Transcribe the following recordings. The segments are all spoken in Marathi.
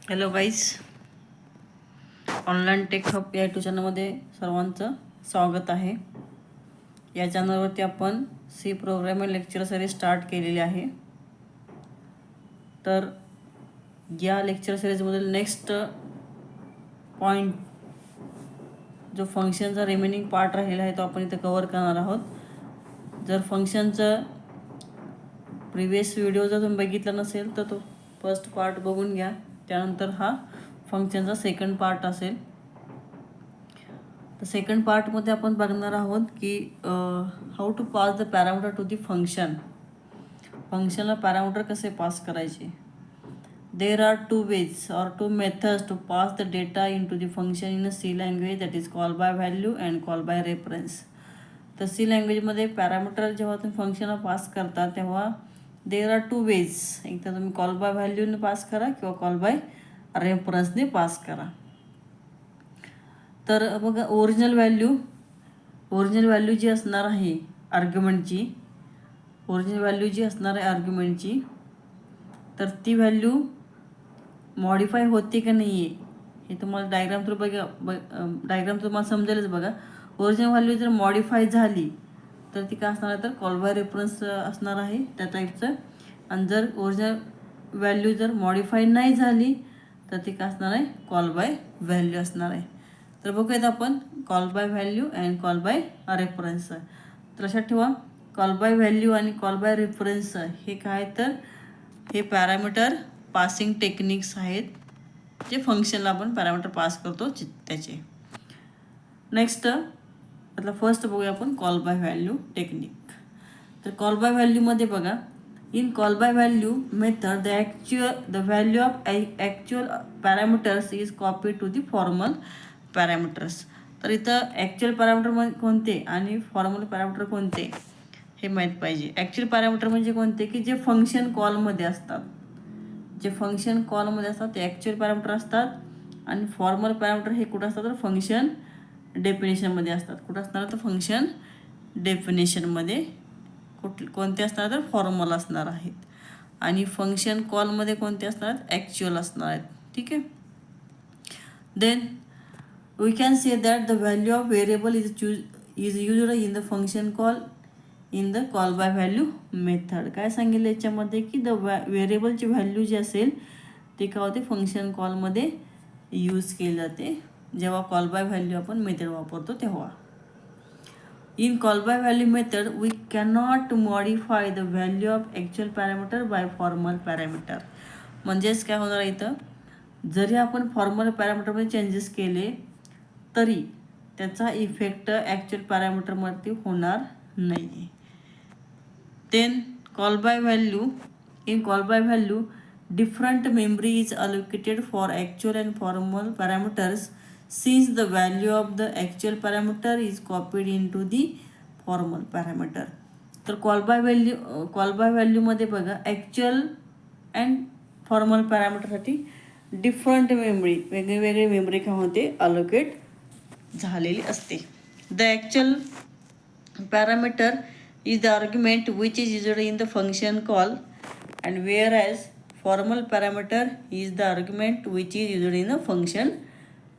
Hello guys, online tech hub या यूट्यूब चॅनलमध्ये सर्वांचं स्वागत आहे. या चॅनलवरती आपण C programming lecture series start केलेली आहे. तर या लेक्चर सिरीजमधील नेक्स्ट पॉईंट जो फंक्शनचा रिमेनिंग पार्ट राहिलेला आहे तो आपण इथे कवर करणार आहोत. जर फंक्शनचं प्रिव्हियस व्हिडिओ जर तुम्ही बघितला नसेल तर तो फर्स्ट पार्ट बघून घ्या. त्यानंतर हा फंक्शनचा सेकंड पार्ट असेल. तर सेकंड पार्टमध्ये आपण बघणार आहोत की how to pass the parameter to the function. फंक्शनला पॅरामीटर कसे पास करायचे. There are two ways or two methods to pass the data in to the function in a C language that is call by value and call by reference. तर सी लँग्वेजमध्ये पॅरामीटर जेव्हा तुम्ही फंक्शनला पास करता तेव्हा देर आर टू वेज. एकदा तुम्ही कॉल बाय व्हॅल्यूने पास करा किंवा कॉल बाय रेफरन्सने पास करा. तर बघा, ओरिजिनल व्हॅल्यू जी असणार आहे आर्ग्युमेंटची, तर ती व्हॅल्यू मॉडिफाय होते का नाही आहे हे तुम्हाला डायग्राम तुम्हाला समजेलच. बघा, ओरिजिनल व्हॅल्यू जर मॉडिफाय झाली तर ती काय असणार आहे, तर कॉल बाय रेफरन्स असणार आहे त्या टाईपचं. आणि जर ओरिजिनल व्हॅल्यू जर मॉडिफाय नाही झाली तर ती काय असणार आहे, कॉल बाय व्हॅल्यू असणार आहे. तर बघूयात आपण call by value and call by reference. तर लक्षात ठेवा, कॉल बाय व्हॅल्यू आणि कॉल बाय रेफरन्स हे काय, तर हे पॅरामीटर पासिंग टेक्निक्स आहेत जे फंक्शनला आपण पॅरामीटर पास करतो त्याचे. नेक्स्ट आता फर्स्ट बघूया आपण कॉल बाय व्हॅल्यू टेक्निक. तर कॉल बाय व्हॅल्यूमध्ये बघा, in call by value method the value of actual parameters is copy to the formal parameters. तर इथं ॲक्च्युअल पॅरामीटर कोणते आणि फॉर्मल पॅरामीटर कोणते हे माहीत पाहिजे. ॲक्च्युअल पॅरामीटर म्हणजे कोणते की जे फंक्शन कॉलमध्ये असतात, ते ॲक्च्युअल पॅरामीटर असतात. आणि फॉर्मल पॅरामीटर हे कुठं असतात, तर फंक्शन डेफिनेशनमध्ये असतात. कुठं असणार, तर फंक्शन डेफिनेशनमध्ये. कोणते असणार, तर फॉर्मल असणार आहेत. आणि फंक्शन कॉलमध्ये कोणते असणार, ॲक्च्युअल असणार आहेत. ठीक आहे. Then we can say that the value of variable is used in the function call in the call by value method. काय सांगितलं याच्यामध्ये की द व्हेरिएबलची व्हॅल्यू जी असेल ते काय होते, फंक्शन कॉलमध्ये यूज केले जाते जेव्हा कॉल बाय व्हॅल्यू आपण मेथड वापरतो तेव्हा. In call by value method we cannot modify the value of actual parameter by formal parameter. म्हणजेच काय होणार इथं, जरी आपण फॉर्मल पॅरामीटरमध्ये चेंजेस केले तरी त्याचा इफेक्ट ॲक्च्युअल पॅरामीटरवरती होणार नाही आहे. Then call by value different memory is allocated for actual and formal parameters since the value of the actual parameter is copied in to the formal parameter. तर कॉल बाय व्हॅल्यूमध्ये बघा, ॲक्च्युअल अँड फॉर्मल पॅरामीटरसाठी डिफरंट मेमरी, वेगळी मेमरी काय होते, अलोकेट झालेली असते. The actual parameter is the argument which is used in the function call and whereas formal parameter is the argument which is used in the function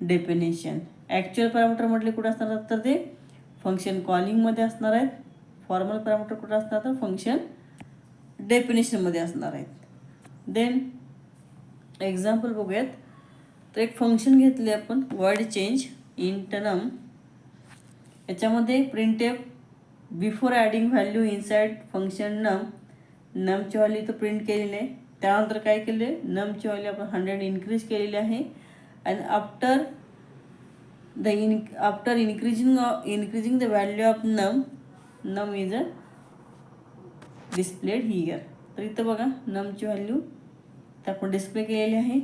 definition. Actual parameter म्हटले कुठं असणार, तर ते फंक्शन कॉलिंगमध्ये असणार आहेत. फॉर्मल पॅरामीटर कुठं असणार, तर फंक्शन डेफिनेशनमध्ये असणार आहेत. देन एक्झाम्पल बघूयात. तर एक फंक्शन घेतले आपण, वर्ड चेंज इंट नम. याच्यामध्ये printf before adding value inside function नमची व्हॅल्यू इथं प्रिंट केलेली आहे. त्यानंतर काय केले, नमची व्हॅल्यू आपण 100 इन्क्रीज केलेली आहे. आणि after increasing the value of नम इज डिस्प्लेड हिअर. तर इथं बघा, नमची व्हॅल्यू तर आपण डिस्प्ले केलेली आहे.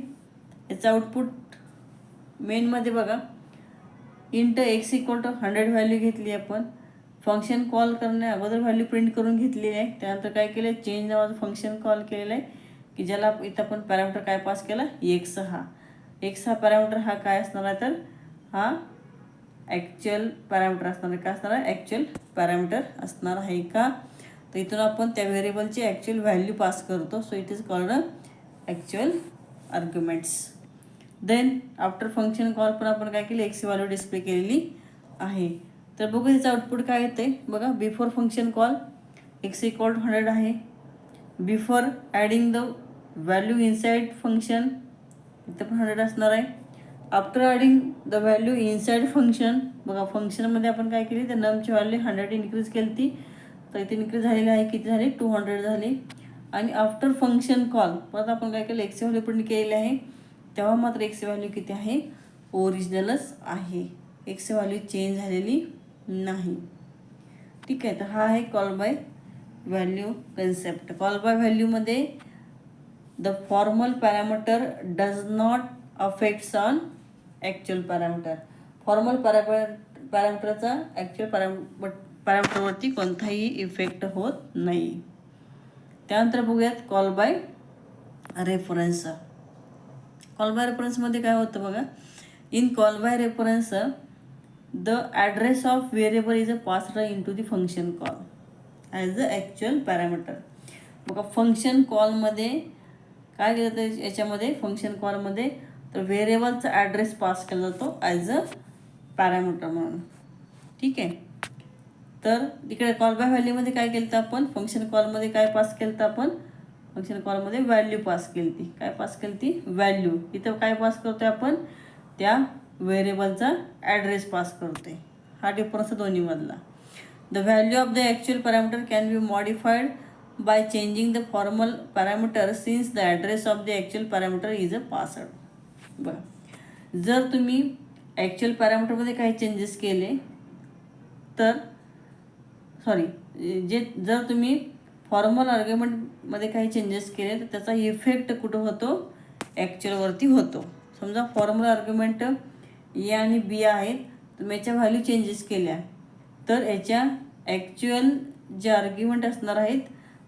याचं आउटपुट मेनमध्ये बघा, इंट x = 100 व्हॅल्यू घेतली आपण. फंक्शन कॉल करण्या अगोदर व्हॅल्यू प्रिंट करून घेतलेली आहे. त्यानंतर काय केलं, चेंज नावाचं फंक्शन कॉल केलेलं आहे की ज्याला इथं आपण पॅरामीटर काय पास केला, एक्स हा पॅरामीटर हा काय असणार आहे, तर हा ॲक्च्युअल पॅरामीटर असणार आहे. काय असणार आहे, ॲक्च्युअल पॅरामीटर असणार आहे का. तर इथून आपण त्या व्हेरिएबलची ॲक्च्युअल व्हॅल्यू पास करतो. So it is called actual arguments. Then after function call पण आपण काय केली, एक्स व्हॅल्यू डिस्प्ले केलेली आहे. तर बघू याचं आउटपुट काय येते बघा. Before function call x equal to 100 आहे. Before adding the value inside function इथं पण 100 असणार आहे. After adding the value inside function बघा, फंक्शनमध्ये आपण काय केली, त्या नमची व्हॅल्यू 100 इन्क्रीज केली ती, तर इथे इन्क्रीज झालेली आहे. किती झाली, 200 झाली. आणि आफ्टर फंक्शन कॉल परत आपण काय केलं, एक्स व्हॅल्यू प्रिंट केलेली आहे. तेव्हा मात्र एक्स व्हॅल्यू किती आहे, ओरिजिनलच आहे. एक्स व्हॅल्यू चेंज झालेली नाही. ठीक आहे. तर हा आहे call by value concept. Call by व्हॅल्यूमध्ये the formal parameter does not affects on actual parameter. Formal पॅरामीटरचा ॲक्च्युअल पॅरामीटरवरती कोणताही इफेक्ट होत नाही. त्यानंतर बघूयात call by reference. Call by रेफरन्समध्ये काय होतं बघा. In call by reference the address of variable is passed in to the function call as a actual parameter. बघा, फंक्शन कॉलमध्ये काय केलं तर याच्यामध्ये फंक्शन कॉलमध्ये तर व्हेरिएबलचा ॲड्रेस पास केला जातो ॲज अ पॅरामीटर म्हणून. ठीक आहे. तर इकडे कॉल बाय व्हॅल्यूमध्ये काय केलं तर आपण फंक्शन कॉलमध्ये काय पास केलं तर आपण फंक्शन कॉलमध्ये व्हॅल्यू पास केली ती. काय पास केली ती, व्हॅल्यू. इथं काय पास करतोय आपण, त्या व्हेरिएबलचा ॲड्रेस पास करतोय. हा डिफरन्स दोन्हीमधला. The value of the actual parameter can be modified by changing the formal parameter since the address of the actual parameter is a passed. बरं, जर तुम्ही ॲक्च्युअल पॅरामीटरमध्ये काही चेंजेस केले तर जर तुम्ही फॉर्मल आर्ग्युमेंटमध्ये काही चेंजेस केले तर त्याचा इफेक्ट कुठं होतो, ॲक्च्युअलवरती होतो. समजा फॉर्मल आर्ग्युमेंट ए आणि बी आहेत, तर याच्या व्हॅल्यू चेंजेस केल्या तर याच्या ॲक्च्युअल जे आर्ग्युमेंट असणार आहेत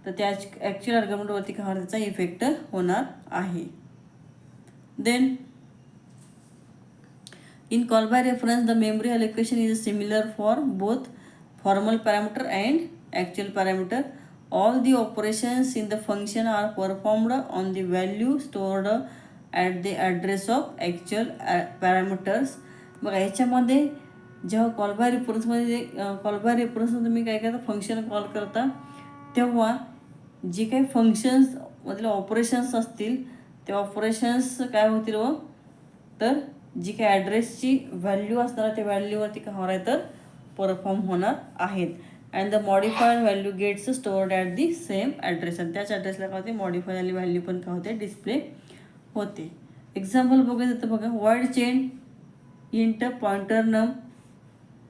तर त्या ॲक्च्युअल आर्ग्युमेंटवरती काय होणार, त्याचा इफेक्ट होणार आहे. Then in call by reference the memory allocation is similar for both formal parameter and actual parameter. All the operations in the function are performed on the value stored at the address of actual parameters. बघा, याच्यामध्ये जेव्हा कॉल बाय रेफरन्स तुम्ही काय करता, फंक्शन कॉल करता तेव्हा जे काही फंक्शन्समधले ऑपरेशन्स असतील ते ऑपरेशन्स काय होतील व तर जी काही ॲड्रेसची व्हॅल्यू असणार त्या व्हॅल्यूवरती काय होणार आहे तर परफॉर्म होणार आहेत. And the modified value gets stored at the same address. आणि त्याच ॲड्रेसला काय होते, मॉडिफाय झालेली व्हॅल्यू पण काय होते, डिस्प्ले होते. एक्झाम्पल बघायचं तर बघा, वर्ड चेन इंट पॉइंटर नम.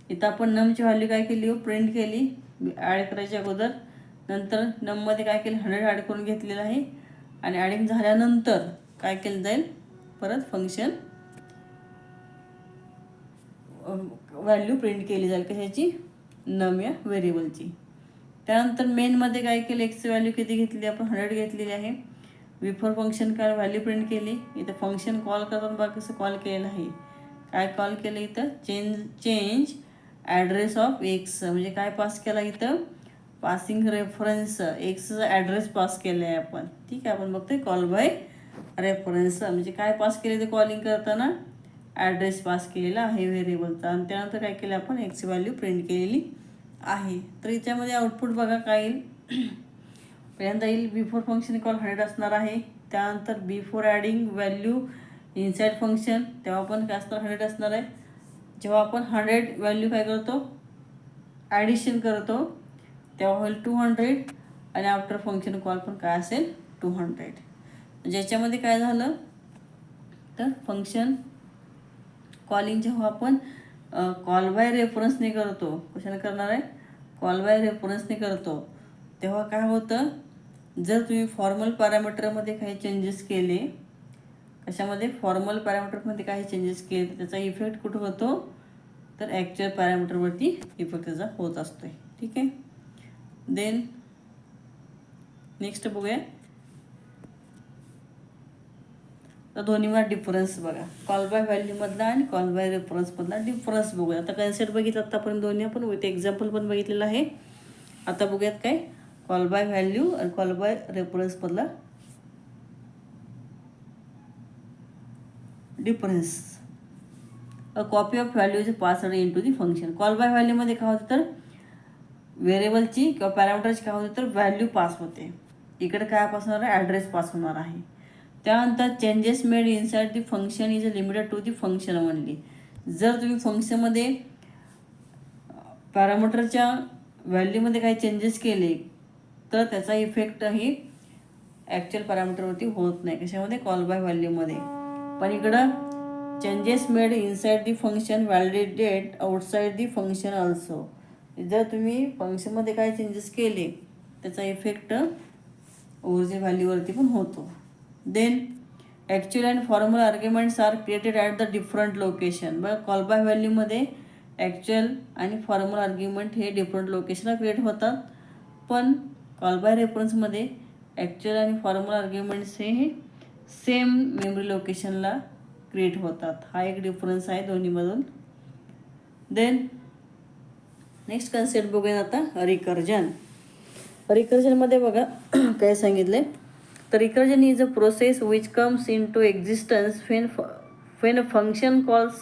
इथं आपण नमची व्हॅल्यू काय केली, प्रिंट केली ॲड करायच्या अगोदर. नंतर नममध्ये काय केलं, 100 ॲड करून घेतलेलं आहे. आणि ॲडिंग झाल्यानंतर काय केलं जाईल, परत फंक्शन व्हॅल्यू प्रिंट केली जाईल कशाची, नम या व्हेरिएबलची. त्यानंतर मेनमध्ये काय केलं, एक्सची व्हॅल्यू किती घेतली आपण, 100 घेतलेली आहे. Before function call value print केली. इथं फंक्शन कॉल करताना बघा कसं कॉल केलेलं आहे. काय कॉल केलं इथं, चेंज ॲड्रेस ऑफ एक्स. म्हणजे काय पास केला इथं, पासिंग रेफरन्स एक्सचा ॲड्रेस पास केलं आहे आपण. ठीक आहे. आपण बघतोय कॉल बाय रेफरन्स म्हणजे काय पास केले ते कॉलिंग करताना ॲड्रेस पास केलेला आहे व्हेरिएबलचा. आणि त्यानंतर काय केलं आपण, एक्सची व्हॅल्यू प्रिंट केलेली आहे. तर याच्यामध्ये आउटपुट बघा काय येईल. पहिल्यांदा येईल बिफोर फंक्शन कॉल 100 असणार आहे. त्यानंतर before adding value inside function तेव्हा पण काय असणार, 100 असणार आहे. जेव्हा आपण 100 व्हॅल्यू काय करतो, ॲडिशन करतो तेव्हा होईल 200. आणि आफ्टर फंक्शन कॉल पण काय असेल, 200. ज्याच्यामध्ये काय झालं तर फंक्शन कॉलिंग जेव्हा आपण कॉल बाय रेफरन्सने करतो, कशाने करणार आहे, कॉल बाय रेफरन्सने करतो, तेव्हा काय होतं, जर तुम्ही फॉर्मल पॅरामीटरमध्ये काही चेंजेस केले, कशामध्ये फॉर्मल पॅरामीटरमध्ये काही चेंजेस केले तर त्याचा इफेक्ट कुठं होतो तर ॲक्च्युअल पॅरामीटरवरती इफेक्ट त्याचा होत असतो. ठीक आहे. देन नेक्स्ट बघूया, तर दोन्हीमध्ये डिफरन्स बघा, कॉल बाय व्हॅल्यूमधला आणि कॉल बाय रेफरन्समधला डिफरन्स बघूया. आता कन्सेप्ट बघितलं आतापर्यंत दोन्ही आपण विथ एक्झाम्पल पण बघितलेलं आहे. आता बघूयात काय कॉल बाय व्हॅल्यू आणि कॉल बाय रेफरन्समधला difference. A copy of value is passed in to the function. Call by व्हॅल्यूमध्ये काय होतं तर व्हेरिएबलची किंवा पॅरामीटरची काय होते तर व्हॅल्यू पास होते. इकडे काय पास होणार आहे, ॲड्रेस पास होणार आहे. त्यानंतर changes made inside the function is limited to the function only. जर तुम्ही फंक्शनमध्ये पॅरामीटरच्या व्हॅल्यूमध्ये काही चेंजेस केले तर त्याचा इफेक्ट ही ॲक्च्युअल पॅरामीटरवरती होत नाही. कशामध्ये, कॉल बाय व्हॅल्यूमध्ये. पण इकडं changes made inside the function validate outside the function also. जर तुम्ही फंक्शनमध्ये काय चेंजेस केले त्याचा इफेक्ट ओरिजिनल व्हॅल्यूवरती पण होतो. Then actual and formal arguments are created at the different location. बघा, कॉल बाय व्हॅल्यूमध्ये ॲक्च्युअल आणि फॉर्मल आर्ग्युमेंट हे डिफरंट लोकेशनला क्रिएट होतात. पण कॉल बाय रेफरन्समध्ये ॲक्च्युअल आणि फॉर्मल आर्ग्युमेंट्स हे सेम मेमरी लोकेशनला क्रिएट होतात. हा एक डिफरन्स आहे दोन्हीमधून. देन नेक्स्ट कन्सेप्ट बघूया आता, रिकर्जन. रिकर्जनमध्ये बघा काय सांगितले तर recursion is a process which comes into existence when a function calls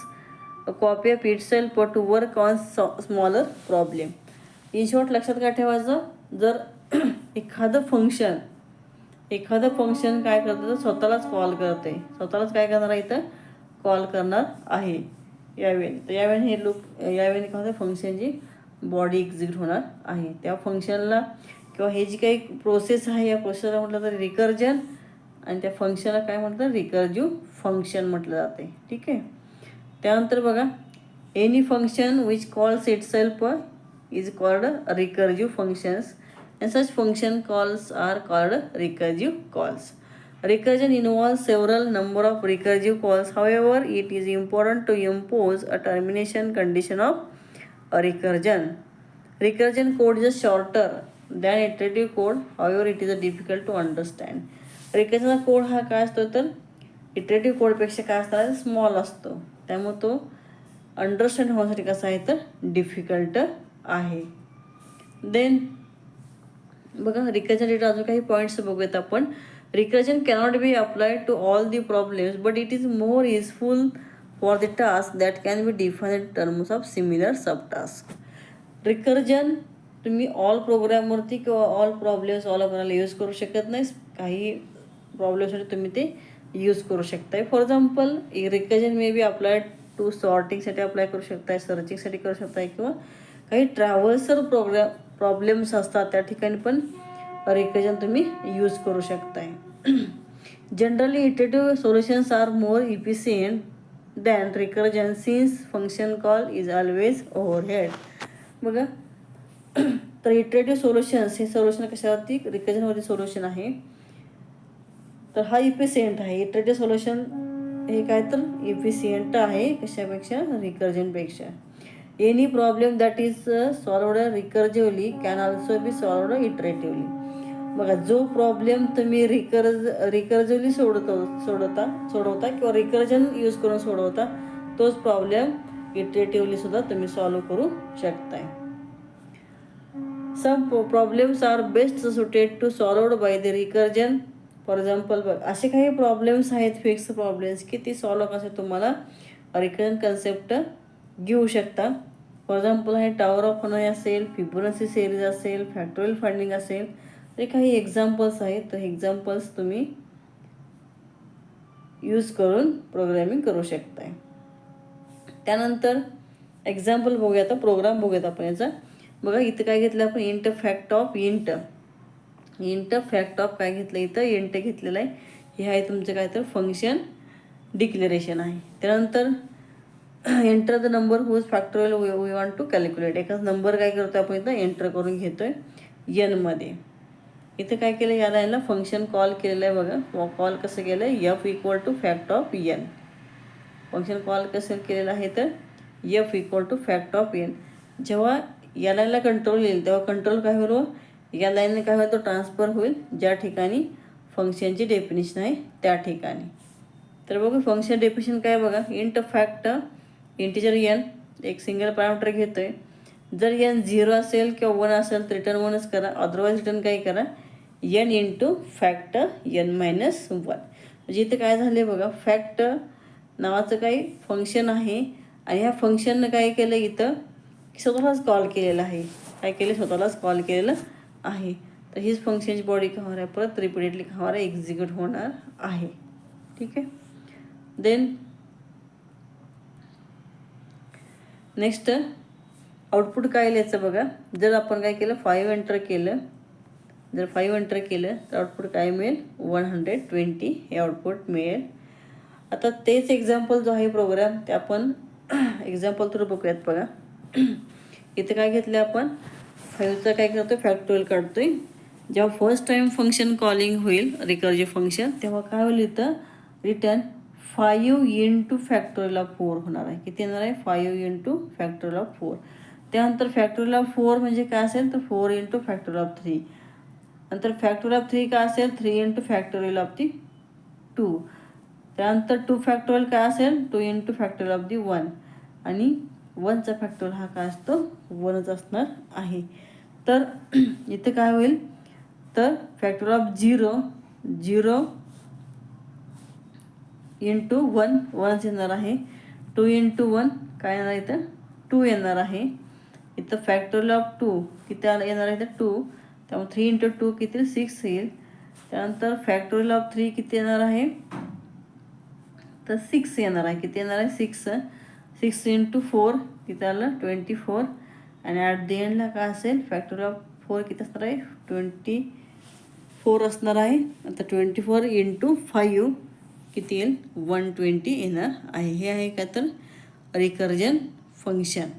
a copy of itself to work on smaller problem. In short लक्षात काय ठेवायचं, जर एखादं फंक्शन काय करतं तर स्वतःलाच कॉल करते, स्वतःलाच काय करणार आहे इथं कॉल करणार आहे यावेळी. तर यावेळी हे यावेळी काय होतं फंक्शनची बॉडी एक्झिक्यूट होणार आहे. त्या फंक्शनला किंवा हे जी काही प्रोसेस आहे या प्रोसेसला म्हटलं तर रिकर्जन आणि त्या फंक्शनला काय म्हटलं रिकर्जिव्ह फंक्शन म्हटलं जाते. ठीक आहे. त्यानंतर बघा, any function which calls itself is called recursive functions and such function calls are called recursive calls. Recursion involves several number of recursive calls. However, it is important to impose a termination condition of a recursion. Recursion code is shorter than iterative code. However, it is difficult to understand. Recursion code हा काय असतो तर इटरेटिव्ह कोडपेक्षा काय असतात स्मॉल असतो. त्यामुळे तो अंडरस्टँड होण्यासाठी कसा आहे तर डिफिकल्ट आहे. देन बघा, रिकर्जन रिलेटेड अजून काही पॉईंट्स बघूयात आपण. Recursion cannot be applied to all the problems but it is more useful for the task that can be define in terms of similar sub task. Recursion तुम्ही ऑल प्रोग्रामवरती किंवा ऑल प्रॉब्लेम सॉल्व करायला यूज करू शकत नाही. काही प्रॉब्लेमसाठी तुम्ही ते यूज करू शकताय. For example, recursion may be applied to सॉर्टिंगसाठी अप्लाय करू शकताय, सर्चिंगसाठी करू शकताय, किंवा काही ट्रॅव्हल्सर प्रॉब्लेम्स असतात त्या ठिकाणी पण रिकर्जन तुम्ही यूज करू शकताय. Generally iterative solutions are more efficient than recursion since function call is always overhead. बघा, तर इटरेटिव्ह सोल्युशन्स हे सोल्युशन कशावरती रिकर्जनवरती सोल्युशन आहे. तर हा इफिशियंट आहे. इटरेटिव्ह सोल्युशन हे काय तर इफिशियंट आहे कशापेक्षा रिकर्जनपेक्षा. Any problem that is solved recursively can also be solved iteratively. बघा, जो प्रॉब्लेम तुम्ही रिकर्जिव्हली सोडवता किंवा रिकर्जन यूज करून सोडवता तोच प्रॉब्लेम इटरेटिव्हली सुद्धा तुम्ही सॉल्व करू शकताय. Some problems are best suited to solved by the recursion. For example, बघ असे काही प्रॉब्लेम्स आहेत फिक्स प्रॉब्लेम्स की ती सॉल्व करण्यासाठी तुम्हाला रिकर्जन कन्सेप्ट घेऊ शकता. फॉर एक्झाम्पल, हे टॉवर ऑफ हनोई असेल, फिबोनाची सिरीज असेल, फॅक्टोरियल फाइंडिंग असेल, ते काही एक्झाम्पल्स आहेत. तर एक्झाम्पल्स तुम्ही यूज करून प्रोग्रॅमिंग करू शकताय. त्यानंतर एक्झाम्पल बघूया, आता प्रोग्राम बघूयात आपण याचा. बघा, इथं काय घेतलं आपण int fact of int fact of काय घेतलं इथं इंट घेतलेलं आहे. हे आहे तुमचं काय तर फंक्शन डिक्लेरेशन आहे. त्यानंतर enter the number whose factorial we want to calculate. एखादा नंबर काय करतो आपण इथं एंटर करून घेतोय एनमध्ये. इथं काय केलं, या लाईनला फंक्शन कॉल केलेलं आहे. बघा, कॉल कसं केलं आहे F equal to fact of N. Function call कसं केलेलं आहे तर F equal to fact of N. जेव्हा या लाईनला कंट्रोल येईल तेव्हा कंट्रोल काय होईल, या लाईनने काय होईल तो ट्रान्सफर होईल ज्या ठिकाणी फंक्शनची डेफिनेशन आहे त्या ठिकाणी. तर बघू फंक्शन डेफिनेशन काय बघा, इंट फॅक्ट इंटिजर एन एक सिंगल पॅरामीटर घेतो आहे. जर एन 0 असेल किंवा 1 असेल तर रिटर्न 1च करा, अदरवाईज रिटर्न काय करा N into fact N minus 1. म्हणजे इथं काय झालं बघा, फॅक्ट नावाचं काही फंक्शन आहे आणि ह्या फंक्शननं काय केलं इथं की स्वतःलाच कॉल केलेलं आहे. काय केलं? स्वतःलाच कॉल केलेलं आहे. तर हीच फंक्शनची बॉडी काय होणार आहे? परत रिपीटेडली काय होणार आहे? एक्झिक्यूट होणार आहे. ठीक आहे. देन नेक्स्ट आउटपुट काय लिहायचं बघा. जर आपण काय केलं 5 एंटर केलं, जर 5 एंटर केलं तर आउटपुट काय मिळेल? 120 हे आउटपुट मिळेल. आता तेच एक्झाम्पल जो आहे प्रोग्राम ते आपण एक्झाम्पल थ्रू बघूयात बघा. इथे काय घेतलं आपण 5चं काय करतो? फॅक्टोरियल काढतोय. जेव्हा फर्स्ट टाइम फंक्शन कॉलिंग होईल रिकर्सिव्ह फंक्शन तेव्हा काय होईल? इथं रिटर्न 5 इंटू फॅक्टोरियल ऑफ 4 होणार आहे. किती येणार आहे? 5 इंटू फॅक्टोरियल ऑफ 4. त्यानंतर फॅक्टोरियल ऑफ 4 म्हणजे काय असेल? तर 4 इंटू फॅक्टोरियल ऑफ 3. नंतर फॅक्टोरियल ऑफ 3 काय असेल? 3 इंटू फॅक्टोरियल ऑफ दी 2. त्यानंतर 2 फॅक्टोरियल काय असेल? 2 इंटू फॅक्टोरियल ऑफ दी 1. आणि 1चा फॅक्टोरियल हा काय असतो? 1च असणार आहे. तर इथे काय होईल? तर फॅक्टोरियल ऑफ 0 इंटू 1 1च येणार आहे. 2 इंटू 1 काय येणार इथं? 2 येणार आहे. इथं फॅक्टोरियल ऑफ 2 किती येणार आहे? इथं 2. त्यामुळे 3 इंटू 2 किती? 6 येईल. त्यानंतर फॅक्टोरियल ऑफ 3 किती येणार आहे? तर 6 येणार आहे. किती येणार आहे? 6 इंटू 4 किती आलं? 24. आणि ॲट द एंडला काय असेल? फॅक्टोरियल ऑफ 4 किती असणार आहे? 24 असणार आहे. आता 24 इंटू 5 किती येईल? 120 येणार आहे. हे आहे काय? तर रिकर्जन फंक्शन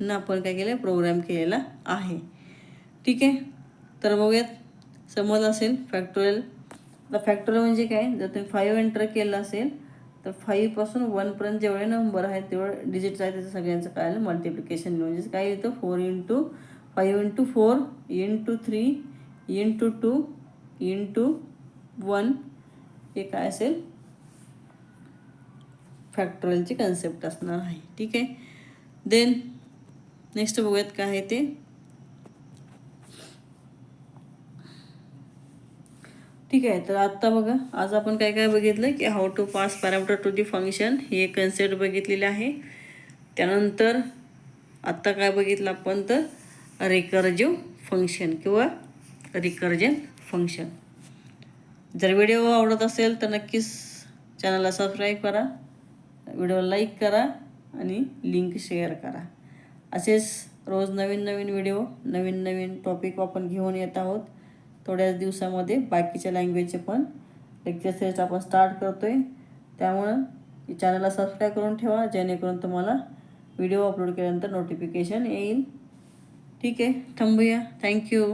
न आपण काय केलं? प्रोग्राम केलेला आहे. ठीक आहे. तर बघूयात, समजलं असेल फॅक्टोरियल. आता फॅक्टोरियल म्हणजे काय? जर तुम्ही 5 एंटर केलं असेल तर 5 पासून 1पर्यंत जेवढे नंबर आहेत तेवढे डिजिट्स आहेत त्याचं सगळ्यांचं काय आलं? मल्टिप्लिकेशन. म्हणजे काय येतं? 4 into 5 into 4 into 3 into 2 into 1 हे काय असेल? फॅक्टोरियलची कन्सेप्ट असणार आहे. ठीक आहे. देन नेक्स्ट बघूयात काय आहे ते. ठीक आहे. तर आत्ता बघा, आज आपण काय काय बघितलं की how to pass parameter to the function ही एक कन्सेप्ट बघितलेली आहे. त्यानंतर आत्ता काय बघितलं आपण? तर रिकर्जिव्ह फंक्शन किंवा रिकर्जन फंक्शन. जर व्हिडिओ आवडत असेल तर नक्कीच चॅनलला सबस्क्राईब करा, व्हिडिओ लाईक करा आणि लिंक शेअर करा. असेच रोज नवीन नवीन व्हिडिओ, नवीन नवीन टॉपिक आपण घेऊन येत आहोत. थोड्याच दिवसामध्ये बाकीच्या लँग्वेजचे पण लेक्चर सिरीज आपण स्टार्ट करतो आहे. त्यामुळं चॅनलला सबस्क्राईब करून ठेवा जेणेकरून तुम्हाला व्हिडिओ अपलोड केल्यानंतर नोटिफिकेशन येईल. ठीक आहे. थांबूया. थँक्यू.